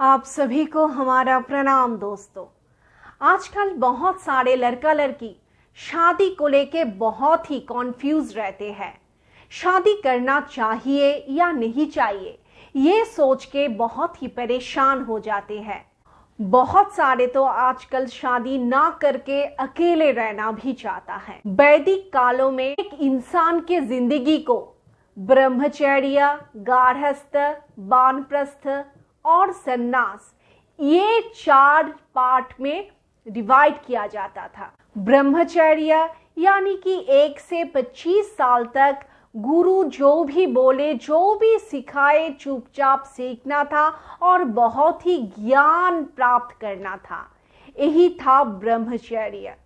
आप सभी को हमारा प्रणाम दोस्तों। आजकल बहुत सारे लड़का लड़की शादी को लेके बहुत ही कॉन्फ्यूज रहते हैं। शादी करना चाहिए या नहीं चाहिए ये सोच के बहुत ही परेशान हो जाते हैं। बहुत सारे तो आजकल शादी ना करके अकेले रहना भी चाहता है। वैदिक कालों में एक इंसान के जिंदगी को ब्रह्मचर्य, गार्हस्थ, वानप्रस्थ और सन्यास ये 4 पार्ट में डिवाइड किया जाता था। ब्रह्मचर्य यानी कि 1 से 25 साल तक गुरु जो भी बोले, जो भी सिखाए, चुपचाप सीखना था और बहुत ही ज्ञान प्राप्त करना था। यही था ब्रह्मचर्य।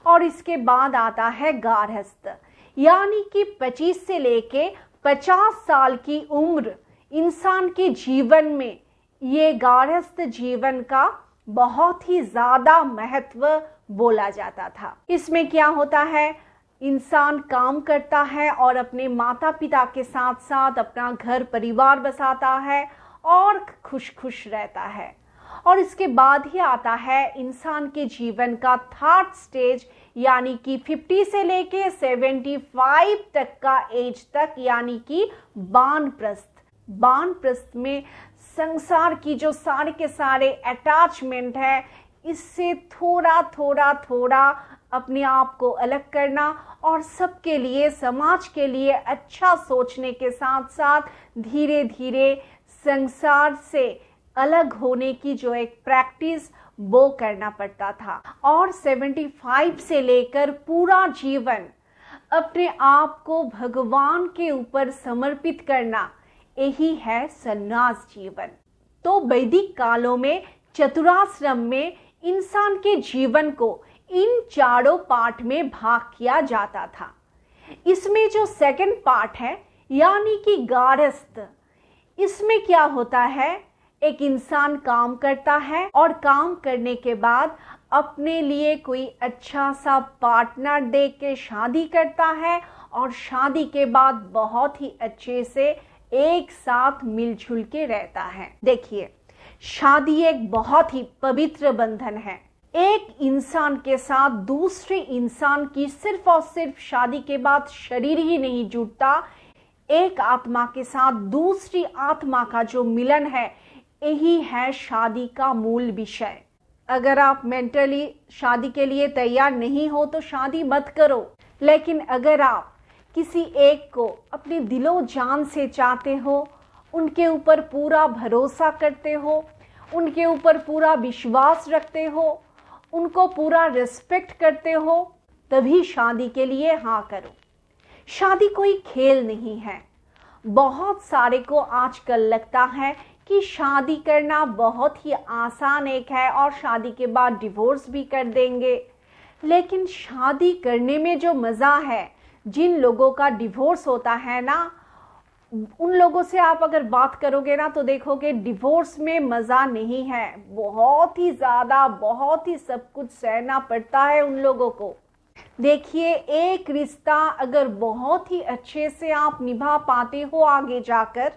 और इसके बाद आता है गार्हस्थ यानी कि 25 से लेके 50 साल की उम्र इंसान के जीवन में ये गार्हस्थ जीवन का बहुत ही ज्यादा महत्व बोला जाता था। इसमें क्या होता है, इंसान काम करता है और अपने माता पिता के साथ साथ अपना घर परिवार बसाता है और खुश खुश रहता है। और इसके बाद ही आता है इंसान के जीवन का 3rd स्टेज यानी कि 50 से लेके 75 तक का एज तक यानी कि वानप्रस्थ। वानप्रस्थ में संसार की जो सारे के सारे अटैचमेंट है इससे थोड़ा अपने आप को अलग करना और सबके लिए, समाज के लिए अच्छा सोचने के साथ साथ धीरे धीरे संसार से अलग होने की जो एक प्रैक्टिस वो करना पड़ता था। और 75 से लेकर पूरा जीवन अपने आप को भगवान के ऊपर समर्पित करना, यही है सन्यास जीवन। तो वैदिक कालों में चतुराश्रम में इंसान के जीवन को इन 4 पार्ट में भाग किया जाता था। इसमें जो 2nd पार्ट है यानी कि गार्हस्थ, इसमें क्या होता है, एक इंसान काम करता है और काम करने के बाद अपने लिए कोई अच्छा सा पार्टनर देख के शादी करता है और शादी के बाद बहुत ही अच्छे से एक साथ मिलजुल के रहता है। देखिए, शादी एक बहुत ही पवित्र बंधन है। एक इंसान के साथ दूसरे इंसान की सिर्फ और सिर्फ शादी के बाद शरीर ही नहीं जुड़ता, एक आत्मा के साथ दूसरी आत्मा का जो मिलन है यही है शादी का मूल विषय। अगर आप मेंटली शादी के लिए तैयार नहीं हो तो शादी मत करो, लेकिन अगर आप किसी एक को अपने दिलो जान से चाहते हो, उनके ऊपर पूरा भरोसा करते हो, उनके ऊपर पूरा विश्वास रखते हो, उनको पूरा रिस्पेक्ट करते हो, तभी शादी के लिए हाँ करो। शादी कोई खेल नहीं है। बहुत सारे को आजकल लगता है कि शादी करना बहुत ही आसान एक है और शादी के बाद डिवोर्स भी कर देंगे, लेकिन शादी करने में जो मज़ा है, जिन लोगों का डिवोर्स होता है ना, उन लोगों से आप अगर बात करोगे ना तो देखोगे डिवोर्स में मज़ा नहीं है। बहुत ही ज़्यादा, बहुत ही सब कुछ सहना पड़ता है उन लोगों को। देखिए, एक रिश्ता अगर बहुत ही अच्छे से आप निभा पाते हो, आगे जाकर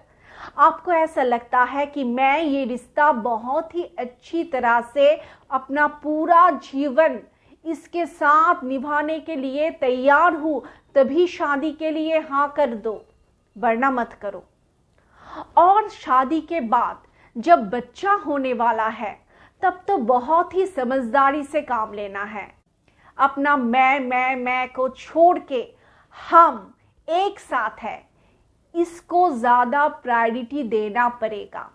आपको ऐसा लगता है कि मैं ये रिश्ता बहुत ही अच्छी तरह से अपना पूरा जीवन इसके साथ निभाने के लिए तैयार हूँ, तभी शादी के लिए हाँ कर दो, वरना मत करो। और शादी के बाद जब बच्चा होने वाला है तब तो बहुत ही समझदारी से काम लेना है। अपना मैं को छोड़ के हम एक साथ है, इसको ज़्यादा प्रायोरिटी देना पड़ेगा।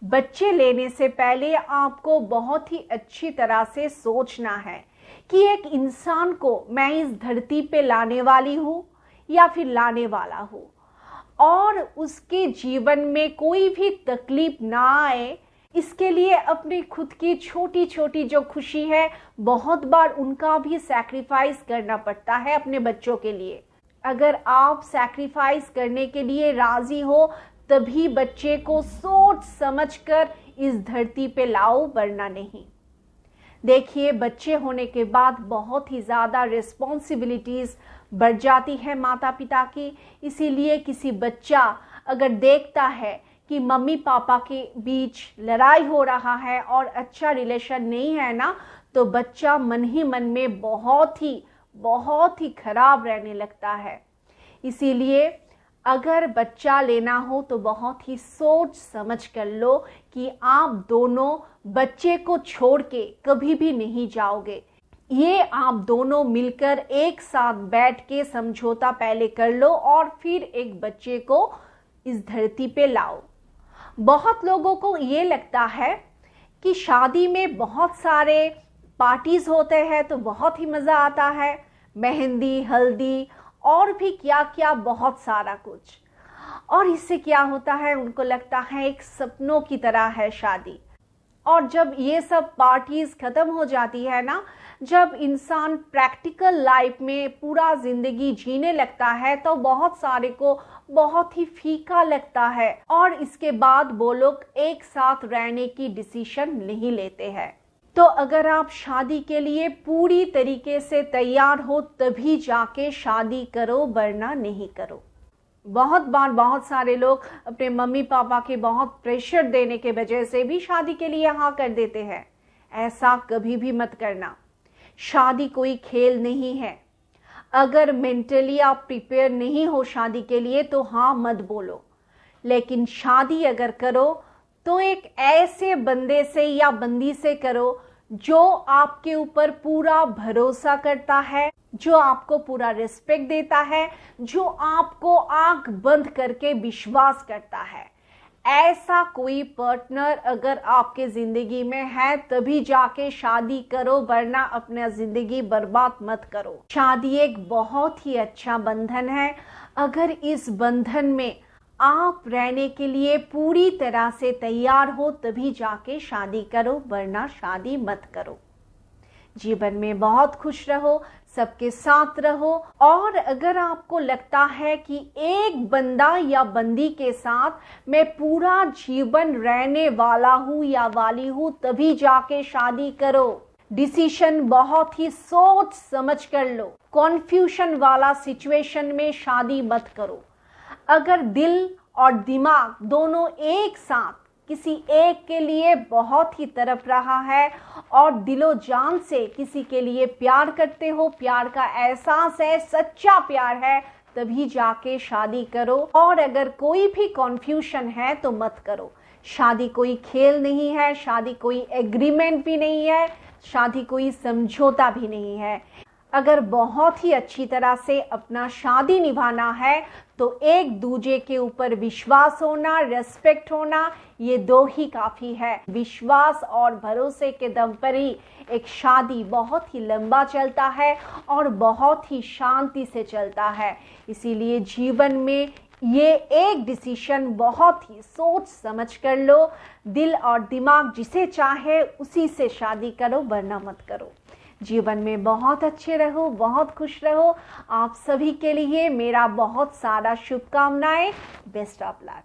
बच्चे लेने से पहले आपको बहुत ही अच्छी तरह से सोचना है कि एक इंसान को मैं इस धरती पे लाने वाली हूँ या फिर लाने वाला हूँ, और उसके जीवन में कोई भी तकलीफ ना आए, इसके लिए अपनी खुद की छोटी छोटी जो खुशी है, बहुत बार उनका भी सैक्रिफाइस करना पड़ता है अपने बच्चों के लिए। अगर आप सैक्रिफाइस करने के लिए राजी हो तभी बच्चे को सोच समझकर इस धरती पे लाओ, वरना नहीं। देखिए, बच्चे होने के बाद बहुत ही ज़्यादा रिस्पॉन्सिबिलिटीज़ बढ़ जाती है माता पिता की। इसीलिए किसी बच्चा अगर देखता है कि मम्मी पापा के बीच लड़ाई हो रहा है और अच्छा रिलेशन नहीं है ना, तो बच्चा मन ही मन में बहुत ही खराब रहने लगता है। इसीलिए अगर बच्चा लेना हो तो बहुत ही सोच समझ कर लो कि आप दोनों बच्चे को छोड़ के कभी भी नहीं जाओगे। ये आप दोनों मिलकर एक साथ बैठ के समझौता पहले कर लो और फिर एक बच्चे को इस धरती पे लाओ। बहुत लोगों को ये लगता है कि शादी में बहुत सारे पार्टीज होते हैं तो बहुत ही मज़ा आता है, मेहंदी, हल्दी और भी क्या क्या बहुत सारा कुछ। और इससे क्या होता है, उनको लगता है एक सपनों की तरह है शादी। और जब ये सब पार्टीज खत्म हो जाती है ना, जब इंसान प्रैक्टिकल लाइफ में पूरा जिंदगी जीने लगता है तो बहुत सारे को बहुत ही फीका लगता है और इसके बाद वो लोग एक साथ रहने की डिसीजन नहीं लेते हैं। तो अगर आप शादी के लिए पूरी तरीके से तैयार हो तभी जाके शादी करो, वरना नहीं करो। बहुत बार बहुत सारे लोग अपने मम्मी पापा के बहुत प्रेशर देने के वजह से भी शादी के लिए हाँ कर देते हैं। ऐसा कभी भी मत करना। शादी कोई खेल नहीं है। अगर मेंटली आप प्रिपेयर नहीं हो शादी के लिए तो हाँ मत बोलो, लेकिन शादी अगर करो तो एक ऐसे बंदे से या बंदी से करो जो आपके ऊपर पूरा भरोसा करता है, जो आपको पूरा रिस्पेक्ट देता है, जो आपको आंख बंद करके विश्वास करता है। ऐसा कोई पार्टनर अगर आपके जिंदगी में है तभी जाके शादी करो, वरना अपना जिंदगी बर्बाद मत करो। शादी एक बहुत ही अच्छा बंधन है। अगर इस बंधन में आप रहने के लिए पूरी तरह से तैयार हो तभी जाके शादी करो, वरना शादी मत करो। जीवन में बहुत खुश रहो, सबके साथ रहो। और अगर आपको लगता है कि एक बंदा या बंदी के साथ मैं पूरा जीवन रहने वाला हूँ या वाली हूँ, तभी जाके शादी करो। डिसीजन बहुत ही सोच समझ कर लो। कॉन्फ्यूजन वाला सिचुएशन में शादी मत करो। अगर दिल और दिमाग दोनों एक साथ किसी एक के लिए बहुत ही तड़प रहा है और दिलो जान से किसी के लिए प्यार करते हो, प्यार का एहसास है, सच्चा प्यार है, तभी जाके शादी करो। और अगर कोई भी कॉन्फ्यूजन है तो मत करो। शादी कोई खेल नहीं है, शादी कोई एग्रीमेंट भी नहीं है, शादी कोई समझौता भी नहीं है। अगर बहुत ही अच्छी तरह से अपना शादी निभाना है तो एक दूजे के ऊपर विश्वास होना, रेस्पेक्ट होना, ये दो ही काफ़ी है। विश्वास और भरोसे के दम पर ही एक शादी बहुत ही लंबा चलता है और बहुत ही शांति से चलता है। इसीलिए जीवन में ये एक डिसीजन बहुत ही सोच समझ कर लो। दिल और दिमाग जिसे चाहे उसी से शादी करो, वरना मत करो। जीवन में बहुत अच्छे रहो, बहुत खुश रहो। आप सभी के लिए मेरा बहुत सारा शुभकामनाएं। Best of luck.